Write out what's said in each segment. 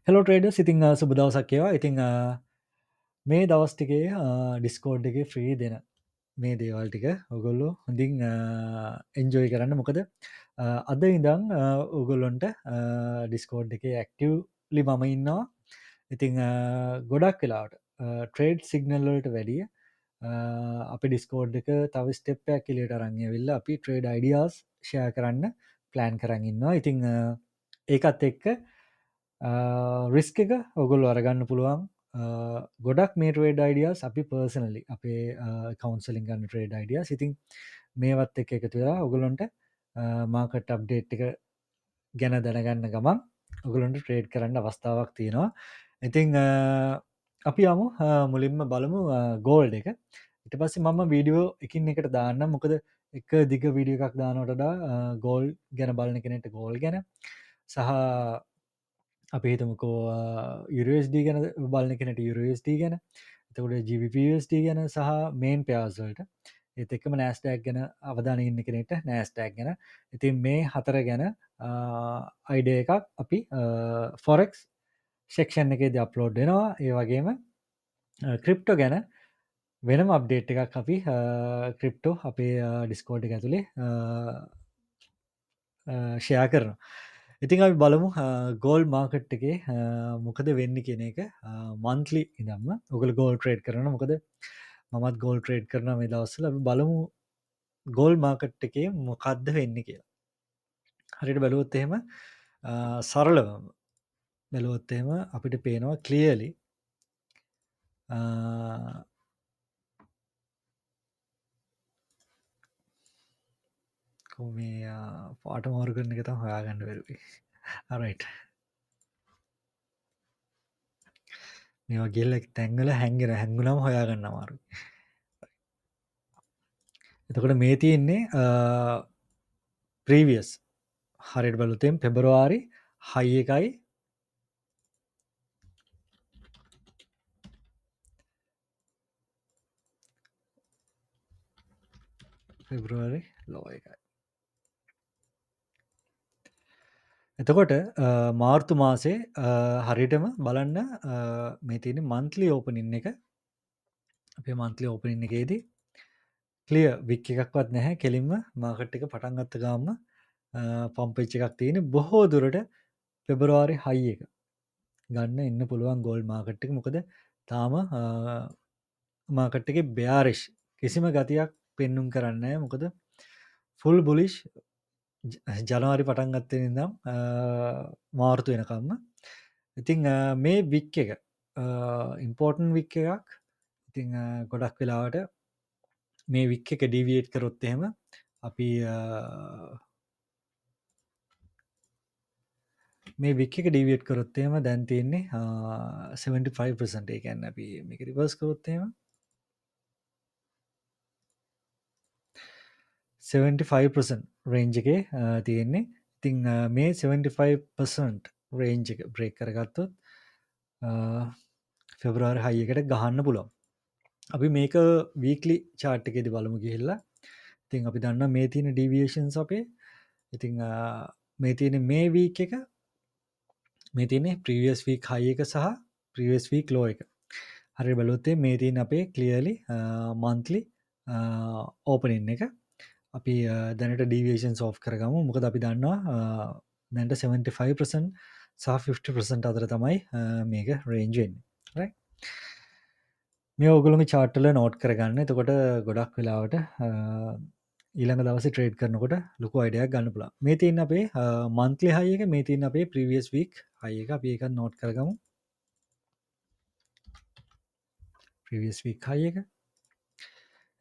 Hello traders ඉතිං සුබ දවසක් ඒවා ඉතිං මේ දවස් ටිකේ ඩිස්කෝඩ් එක ෆ්‍රී දෙන මේ දේවල් ටික ඔගොල්ලු හොඳින් එන්ජෝයි කරන්න මොකද අද ඉඳං ඔගොල්ලොන්ට ඩිස්කෝඩ් එක ඇක්ටව්ලි මම ඉන්නවා ඉතිං ගොඩක් වෙලාට ට්‍රේඩ් සිගනල්ලට වැඩිය අපි ඩිස්කෝඩ් එක තව ස්ටෙප්පයක් කිලියට අරංය වෙල්ල අපි ට්‍රේඩ් අයිඩියස් ෂය කරන්න ප්ලෑන් කරන්න ඉන්නවා ඉතිං ඒකත් එක්ක රිස්ක එක ඔගොල්ලු අරගන්න පුළුවන් ගොඩක් මේ ට්‍රේඩ් අයිඩියස් අපි පර්සනලි අපේ කවන්සලින් ගන්න ට්‍රේඩ් අයිඩිය සිතින් මේවත් එක එකතු වෙලා ඔගොලොන්ට මාකට අප්ඩේට් එක ගැන දැනගන්න ගමන් ඔගොලොන්ට ට්‍රේඩ් කරන්න අවස්ථාවක් තියෙනවා ඉතිං අපි යමු මුලින්ම බලමු ගෝල්ඩ එක ඉට පස්සේ මම වීඩියෝ එකින් එකට දාන්න මොකද එක දිග වීඩිය එකක් දානොටඩා ගෝල් ගැන බලන කෙනෙට ගෝල් ගැන සහ අපි හිතමකෝ යුරස්D ගැන බලන කෙනට යුරස්D ගැන එතකට ජීවිPSD ගැන සහ මේන් පයාසල්ට ඒත් එක්කම නෑස්ටෑක් ගැන අවධාන ඉන්න කෙනෙට නෑස්ටෑක් ගැන ඉතින් මේ හතර ගැන අයිඩ එකක් අපි ෆොරෙක්ස් ශෙක්ෂන් එකේද අප්ලෝඩ් වෙනවා ඒ වගේම ක්‍රිප්ටෝ ගැන වෙනම අප්ඩේට් එකක් අපි ක්‍රිප්ටෝ අපේ ඩිස්කෝඩ් එක ඇතුළේ ෂයා කරනවා ඉතින් අපි බලමු ගෝල් මාකට් එකේ මොකද වෙන්න කියන එක මන්ත්ලි ඉදම්ම ඔකල ගෝල් ට්‍රේඩ් කරන මොකද මමත් ගෝල් ට්‍රේඩ් කරන මේ දවස්සල අපි බලමු ගෝල් මාකට් එකේ මොකක්ද වෙන්න කියලා හරිට බැලුවොත් එහෙම සරලවම බැලුවොත් එහෙම අපිට පේනවා ක්ලියලි මේ පාට මාරු කරන එක තම හොයාගන්න වෙරුවේ අරයිට් මේ ගෙල්ල තැංගල හැන්ගෙන හැංගුලම් හොයාගන්න අමාරු එතකොට මේ තියෙන්නේ ප්‍රීවියස් හරිට බලුතෙන් පෙබරවාරි හයි එකයි පෙබරවාරි ලෝ එකයි එතකොට මාර්තු මාසේ හරිටම බලන්න මේ තියෙන මන්ත්ලි ඕපනින් එක අපේ මන්ත්ලි ඕපනින් එකේදී ක්ලිය වික් එකක්වත් නැහැ කෙලින්ම මාකට් එක පටන්ගත්ත ගාම පම්පච්ච එකක් තියෙන බොහෝ දුරට පෙබරවාරි හයි එක ගන්න එන්න පුළුවන් ගෝල් මාකට් එක මොකද තාම මාකට් එක බ්‍යාරිෂ් කිසිම ගතියක් පෙන්නුම් කරන්න මොකද ෆුල් බුලිෂ් ජනවාරි පටන් ගත්තේ නිදම් මාර්තු වෙනකම්ම ඉතිං මේ වික් එක ඉම්පෝර්ටන් වික් එකක් ඉතිං ගොඩක් වෙලාවට මේ වික් එක ඩීවියේට් කරොත් එහෙම අපි මේ වික් එක ඩීවියට් කරොත්තේම දැන් තියෙන්නේ 75% එකන්න අපි මේක රිවර්ස් කරොත්තේම 75% රේන්ජ් එකේ තියෙන්නේ ඉතිං මේ 75% රේන්ජ් එක බ්‍රේක් කරගත්තොත් ෆෙබරවාරි හයි එකට ගහන්න පුළොම් අපි මේක වීකලි චාට් එකෙදි බලමු ගිහිල්ලා ඉතින් අපි දන්න මේ තියෙන ඩීවියේෂන්ස් අපේ ඉතිං මේ තියෙන මේ වීක් එක මේ තියන්නේ ප්‍රීවියස් වීක් හයි එක සහ ප්‍රීවියස් වීක් ලෝ එක හරි බලොත්තේ මේ තියන අපේ ක්ලියලි මන්ත්ලි ඕපනින් එක අපි දැනට ඩීවේෂන් සෝෆ් කරගමු මොකද අපි දන්නවා දැන්ට 75% සහ 50% අතර තමයි මේක රේන්ජෙන් මේ ඔගුළුම චාටල නෝට් කරගන්න එතකොට ගොඩක් වෙලාවට ඊළඟ දවස ට්‍රේඩ් කරනකොට ලොකු අයිඩයක් ගන්න පුලා මේ තියන්න අපේ මන්ත්ලි හයක මේ තියන්න අපේ ප්‍රවියස් වීක් හයක අප එක නෝට් කරගමු ප්‍රවියස් වීක් හය එක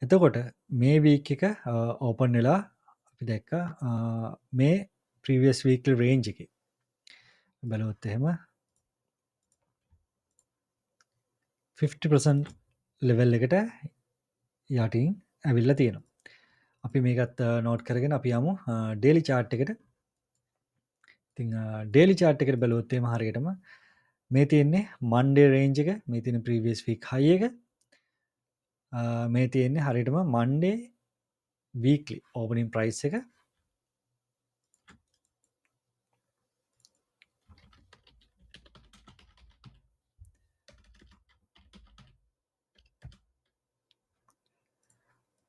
එතකොට මේ වීක් එක ඕපන් වෙලා අපි දැක්ක මේ ප්‍රවියස් වීකල් රේන්ජ් එක බලොත් එහෙම 50% ලෙවල් එකට යටින් ඇවිල්ල තියෙනවා අපි මේකත් නෝට් කරගෙන අපි යමු ඩේලි චාට් එකට ති ඩේලි චාට් එකට බැලොත්තේ හරියටම මේ තියෙන්නේ මන්ඩේ රේන්ජ් එක මේ තියෙන ප්‍රීවියස් ෆික් හය එක මේ තියෙන්නේ හරියටම මන්ඩේ වීක්ලි ඕපනින් ප්‍රයිස් එක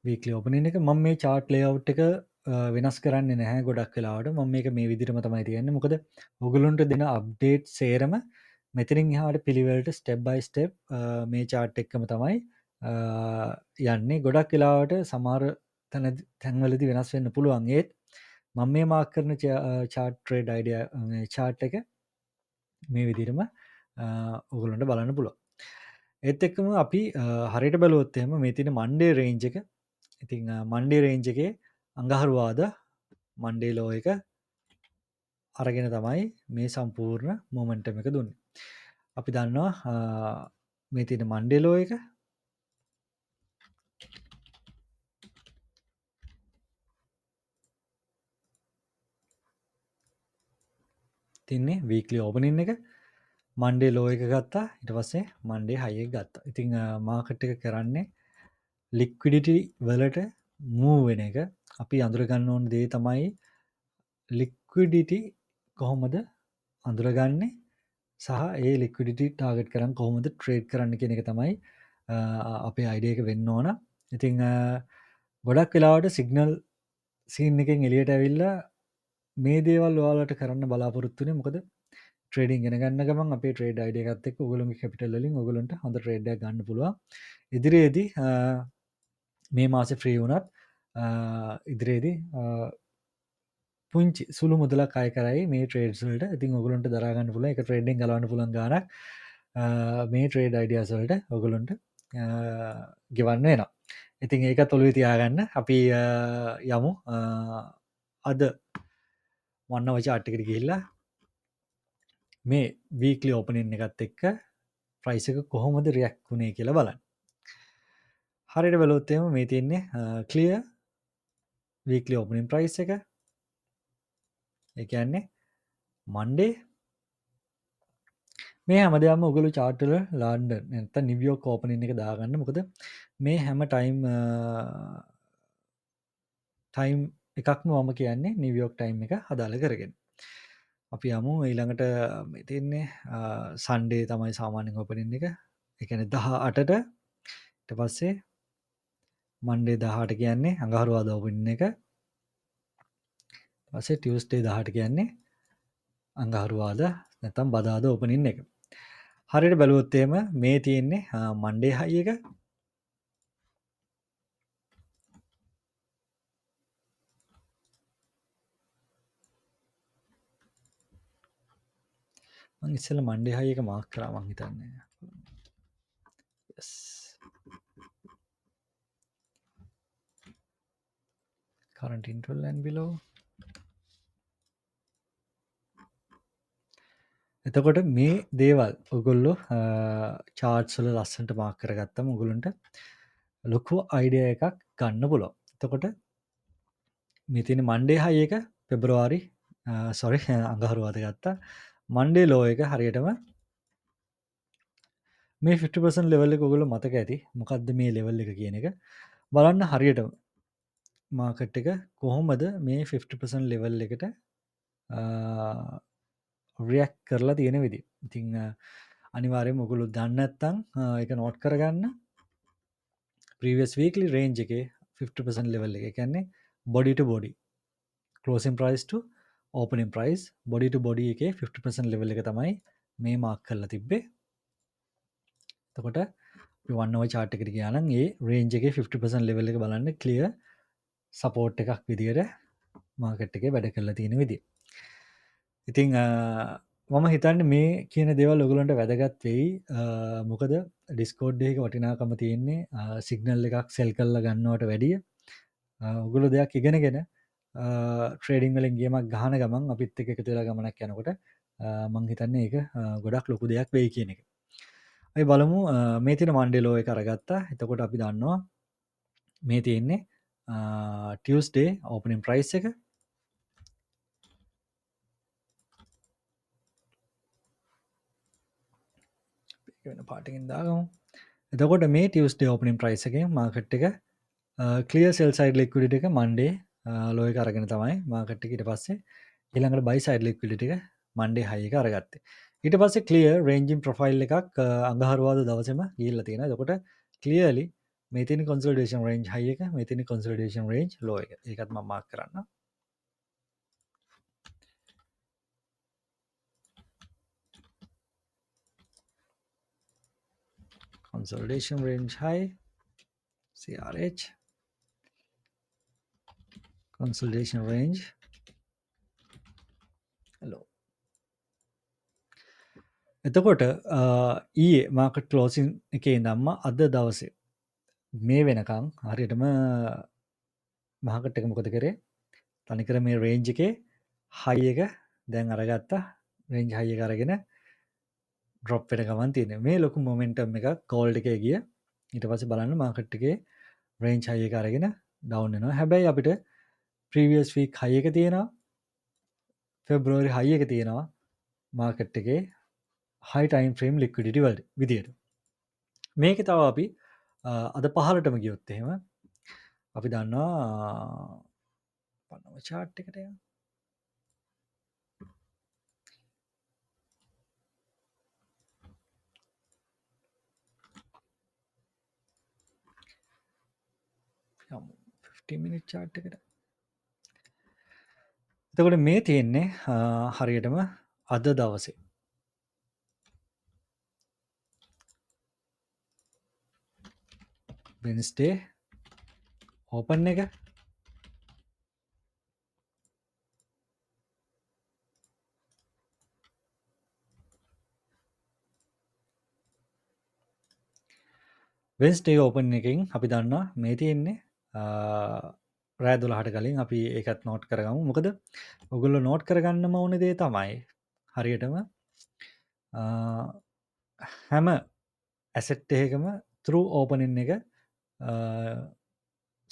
වීක්ලි ඕපනින් එක මම මේ chart layout එක වෙනස් කරන්නේ නැහැ ගොඩක් වෙලාවට. මම මේක මේ විදිහටම තමයි තියන්නේ. මොකද ඔයගොල්ලන්ට දෙන අප්ඩේට් සේරම මෙතනින් එහාට පිළිවෙලට ස්ටෙප් බයි ස්ටෙප් මේ chart එකම තමයි යන්නේ. ගොඩක් වෙලාවට සමහර තැන්වලදී වෙනස් වෙන්න පුළුවන්. ඒත් මම මේ මාක් කරන chart trade idea මේ chart එක මේ විදිහටම ඔයගොල්ලන්ට බලන්න පුළුවන්. ඒත් එක්කම අපි හරියට බැලුවොත් එහෙම මේ තියෙන මන්ඩේ රේන්ජ් එක. ඉතින් මන්ඩේ රේන්ජ් එකේ අඟහරුවාදා මන්ඩේ ලෝ එක අරගෙන තමයි මේ සම්පූර්ණ මොමන්ටම් එක දුන්නේ. අපි දන්නවා මේ තියෙන මන්ඩේ ලෝ එක තින්නේ වීක්ලි ඕපනින් එක මන්ඩේ ලෝ එක ගත්තා. ඊට පස්සේ මන්ඩේ හයි එක ගත්තා. ඉතින් මාකට් එක කරන්නේ ලික්විඩිටි වලට මූව් වෙන එක. අපි අඳුර ගන්න ඕන දේ තමයි ලික්විඩිටි කොහොමද අඳුරගන්නේ සහ ඒ ලික්විඩිටි ටාගට් කරන් කොහොමද ට්‍රේඩ් කරන්න කියන එක තමයි අපේ අයිඩියා එක වෙන්න ඕන. ඉතින් ගොඩක් වෙලාවට සිග්නල් සීන් එකෙන් එළියට ඇවිල්ලා මේ දේවල් ඔයාලට කරන්න බලාපොරොත්තු වෙන්නේ මොකද ට්‍රේඩින් ඉගෙන ගන්න ගමන් අපේ ට්‍රේඩ් අයිඩියා එකත් එක්ක ඔයගොල්ලෝගේ කැපිටල් වලින් ඔයගොල්ලන්ට හොඳ ට්‍රේඩ් එකක් ගන්න පුළුවන්. ඉදිරියේදී මේ මාසේ ෆ්‍රී වුණත් ඉදිරියේදී පුංචි සුළු මුදලක් අය කරයි මේ ට්‍රේඩ්ස් වලට. ඉතින් ඔයගොල්ලන්ට දරා ගන්න පුළුවන්. ඒක ට්‍රේඩින් ගලවන්න පුළුවන් ගාණක් මේ ට්‍රේඩ් අයිඩියාස් වලට ඔයගොල්ලන්ට ගෙවන්න වෙනවා. ඉතින් ඒකත් ඔළුවේ තියාගන්න. අපි යමු අද වන්නව chart එකට ගිහිල්ලා මේ වීක්ලි ඕපනින් එකත් එක්ක ප්‍රයිස් එක කොහොමද රියැක්ට් වුනේ කියලා බලන්න. හරියට බැලුවොත් එහෙම මේ තියෙන්නේ ක්ලියර් වීක්ලි ඕපනින් ප්‍රයිස් එක. ඒ කියන්නේ මන්ඩේ මේ හැමදාම ඔයගොල්ලෝ chart වල ලන්ඩන් නැත්නම් නිව්යෝර්ක් ඕපනින් එක දාගන්න. මොකද මේ හැම ටයිම් එකක්ම මම කියන්නේ නිව්යෝර්ක් ටයිම් එක අදාළ කරගෙන. අපි යමු ඊළඟට මේ තියෙන්නේ සන්ඩේ තමයි සාමාන්‍යයෙන් ඕපනින් එක. ඒ කියන්නේ 18ට ඊට පස්සේ මන්ඩේ 18 කියන්නේ අඟහරුවාදා ඕපනින් එක. ඊට පස්සේ ටියුස්ඩේ 18 කියන්නේ අඟහරුවාදා නැත්නම් බදාදා ඕපනින් එක. හරියට බැලුවොත් එහෙම මේ තියෙන්නේ මන්ඩේ හයි එක. මම ඉස්සෙල්ලා මන්ඩේ හයි එක මාක් කරා මං හිතන්නේ. yes current interval and below. එතකොට මේ දේවල් ඔයගොල්ලෝ charts වල ලස්සනට මාක් කරගත්තම ඔයගොල්ලන්ට ලොකු අයිඩියා එකක් ගන්න පුළුවන්. එතකොට මේ තියෙන මන්ඩේ හයි එක පෙබරවාරි සෝරි අඟහරුවාදා ගත්තා. මන්ඩේ ලෝ එක හරියටම මේ 50% ලෙවල් එක ඔයගොල්ලෝ මතක ඇති. මොකද්ද මේ ලෙවල් එක කියන එක. බලන්න හරියටම මාකට් එක කොහොමද මේ 50% ලෙවල් එකට රියැක්ට් කරලා තියෙන විදිහ. ඉතින් අනිවාර්යයෙන්ම ඔයගොල්ලෝ දන්නේ නැත්නම් ඒක නෝට් කරගන්න. previous weekly range එකේ 50% level එක. ඒ කියන්නේ body to body closing price to opening price body to body එකේ 50% level එක තමයි මේ මාක් කරලා තිබ්බේ. එතකොට අපි 1 hour chart එකට ගියා නම් ඒ range එකේ 50% level එක බලන්න clear support එකක් විදියට මාකට් එකේ වැඩ කරලා තියෙන විදිය. ඉතින් මම හිතන්නේ මේ කියන දේවල් ඔයගලන්ට වැදගත් වෙයි. මොකද Discord එකේ වටිනාකම තියෙන්නේ සිග්නල් එකක් සෙල් කරලා ගන්නවට වැඩිය ඔයගොල්ලෝ දෙයක් ඉගෙනගෙන ට්‍රේඩින් වලින් ගේමක් ගහන ගමන් අපිත් එක්ක එකතු වෙලා ගමනක් යනකොට මම හිතන්නේ ඒක ගොඩක් ලොකු දෙයක් වෙයි කියන එක. අපි බලමු මේ තියෙන මන්ඩේ ලෝ එක අරගත්තා. එතකොට අපි දන්නවා මේ තියෙන්නේ ටියුස්ඩේ ඕපනින් ප්‍රයිස් එක. වෙන පාටකින් දාගමු. එතකොට මේ ටියුස්ඩේ ඕපනින් ප්‍රයිස් එකෙන් මාකට් එක ක්ලියර් සෙල් සයිඩ් ලික්විඩිටි එක මන්ඩේ ලෝ එක අරගෙන තමයි මාකට් එක ඊට පස්සේ ඊළඟට බයි සයිඩ් ලික්විඩිටි එක මන්ඩේ හයි එක අරගත්තේ. ඊට පස්සේ ක්ලියර් රේන්ජින් ප්‍රොෆයිල් එකක් අඟහරුවාදා දවසේම ගිහිල්ලා තියෙනවා. එතකොට ක්ලියර්ලි මේ තියෙන consolidation range high එක, මේ තියෙන consolidation range low එක. ඒකත් මම මාක් කරන්න. Consolidation range high, CRH, consolidation range low. එතකොට ඊයේ මාකට් ක්ලෝසින් එකේ ඉඳන්ම අද දවසේ මේ වෙනකන් හරියටම මාකට් එක මොකද කරේ? තනිකර මේ රේන්ජ් එකේ හයි එක දැන් අරගත්තා. රේන්ජ් හයි එක අරගෙන ඩ්‍රොප් වෙන ගමන් තියෙනවා. මේ ලොකු මොමන්ටම් එකක් ගෝල්ඩ් එකේ ගිය. ඊට පස්සේ බලන්න මාකට් එකේ රේන්ජ් හයි එක අරගෙන ඩවුන් වෙනවා. හැබැයි අපිට ප්‍රීවියස් වීක් හයි එක තියෙනවා. ෆෙබ්‍රුවරි හයි එක තියෙනවා. මාකට් එකේ හයි ටයිම් ෆ්‍රේම් ලික්විඩිටි වලට විදියට. මේකේ තව අපි අද පහලටම ගියොත් එහෙම අපි දන්නවා පන්නව chart එකට යන්න. යමු 15 minute chart එකට. එතකොට මේ තියෙන්නේ හරියටම අද දවසේ. Wednesday open එක Wednesday open එකෙන් අපි දන්නවා මේ තියෙන්නේ රෑ 12ට කලින් අපි ඒකත් නෝට් කරගමු. මොකද ඔයගොල්ලෝ නෝට් කරගන්නම ඕන දේ තමයි හරියටම හැම ඇසෙට් එකකම through opening එක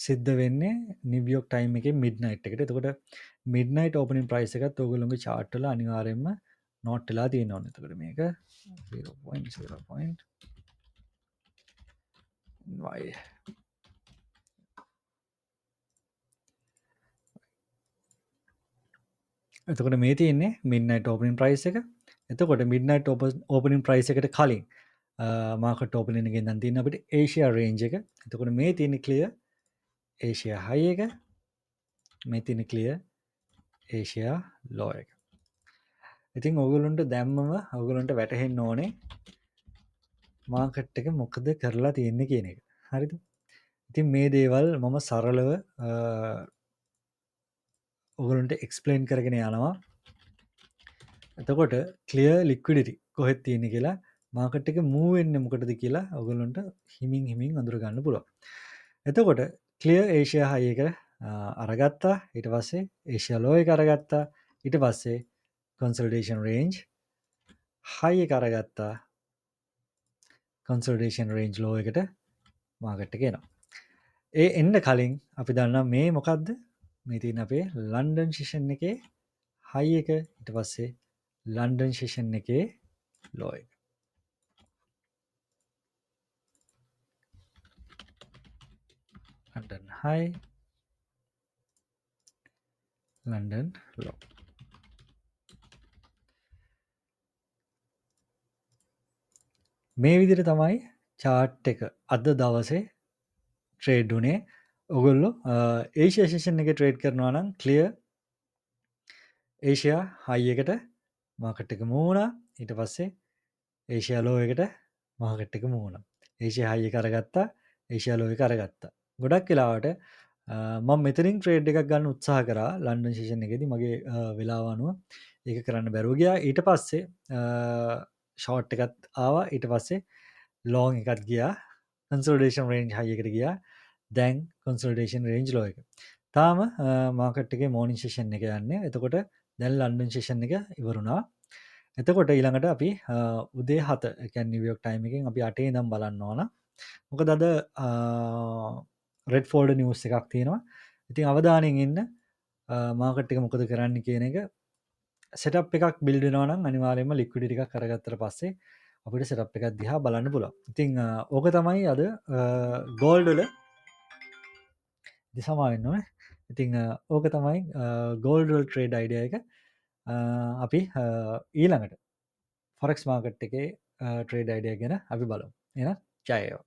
සිද්ධ වෙන්නේ නිව්යෝක් ටයිම් එකේ මිඩ්නයිට් එකට. එතකොට මිඩ්නයිට් ඕපනින් ප්‍රයිස් එකත් ඔයගොල්ලෝගේ chart වල අනිවාර්යයෙන්ම නෝට් වෙලා තියෙන්න ඕනේ. එතකොට මේක 0.0. y එතකොට මේ තියෙන්නේ මිඩ්නයිට් ඕපනින් ප්‍රයිස් එක. එතකොට මිඩ්නයිට් ඕපනින් ප්‍රයිස් එකට කලින් මාකට් ඕපනින් එකෙන් දැන් තියෙන අපිට ඒෂියා රේන්ජ් එක. එතකොට මේ තියෙන්නේ ක්ලියර් ඒෂියා හයි එක. මේ තියෙන්නේ ක්ලියර් ඒෂියා ලෝ එක. ඉතින් ඔයගොල්ලන්ට දැම්මම ඔයගොල්ලන්ට වැටහෙන්න ඕනේ මාකට් එක මොකද කරලා තියෙන්නේ කියන එක. හරිද? ඉතින් මේ දේවල් මම සරලව ඔයගොල්ලන්ට එක්ස්ප්ලেইন කරගෙන යනවා. එතකොට ක්ලියර් ලික්විඩිටි කොහෙද තියෙන්නේ කියලා මාකට් එක මූව් වෙන්නේ මොකටද කියලා ඔයගොල්ලන්ට හිමින් අඳුර ගන්න පුළුවන්. එතකොට ක්ලියර් ඒෂියා හයි එක අරගත්තා. ඊට පස්සේ ඒෂියා ලෝ එක අරගත්තා. ඊට පස්සේ consolidation range high එක අරගත්තා. consolidation range low එකට මාකට් එක එනවා. ඒ එන්න කලින් අපි දන්නවා මේ මොකද්ද? මේ තියෙන අපේ ලන්ඩන් සෙෂන් එකේ high එක ඊට පස්සේ ලන්ඩන් සෙෂන් එකේ low එක. London high, London low. මේ විදිහට තමයි chart එක අද දවසේ ට්‍රේඩ් උනේ. ඔයගොල්ලෝ ඒෂියා සෙෂන් එකේ ට්‍රේඩ් කරනවා නම් ක්ලියර් ඒෂියා හයි එකට මාකට් එක මූව් වුණා. ඊට පස්සේ ඒෂියා ලෝ එකට මාකට් එක මූව් වුණා. ඒෂියා හයි එක අරගත්තා. ඒෂියා ලෝ එක අරගත්තා. ගොඩක් වෙලාවට මම මෙතනින් ට්‍රේඩ් එකක් ගන්න උත්සාහ කරා ලන්ඩන් සෙෂන් එකේදී මගේ වෙලාව අනුව ඒක කරන්න බැරුව ගියා. ඊට පස්සේ ෂෝට් එකත් ආවා. ඊට පස්සේ ලොං එකත් ගියා. consolidation range high එකට ගියා. දැන් consolidation range low එක. තාම මාකට් එකේ morning session එක යන්නේ. එතකොට දැන් ලන්ඩන් session එක ඉවරුණා. එතකොට ඊළඟට අපි උදේ 7 ඒ කියන්නේ නිව්යෝක් ටයිම් එකෙන් අපි 8 ඉඳන් බලන්න ඕන. මොකද අද රෙඩ් ෆෝල්ඩර් නිවුස් එකක් තියෙනවා. ඉතින් අවධානයෙන් ඉන්න මාකට් එක මොකද කරන්නේ කියන එක සෙටප් එකක් බිල්ඩ් වෙනවා නම් අනිවාර්යයෙන්ම ලික්විඩිටි එකක් අරගත්තට පස්සේ අපිට සෙටප් එකක් දිහා බලන්න පුළුවන්. ඉතින් ඕක තමයි අද ගෝල්ඩ් වල දිසමා වෙන්න ඕනේ. ඉතින් ඕක තමයි ගෝල්ඩ් වල ට්‍රේඩ් අයිඩියා එක. අපි ඊළඟට ෆොරෙක්ස් මාකට් එකේ ට්‍රේඩ් අයිඩියා ගැන අපි බලමු. එහෙනම් ජය වේවා.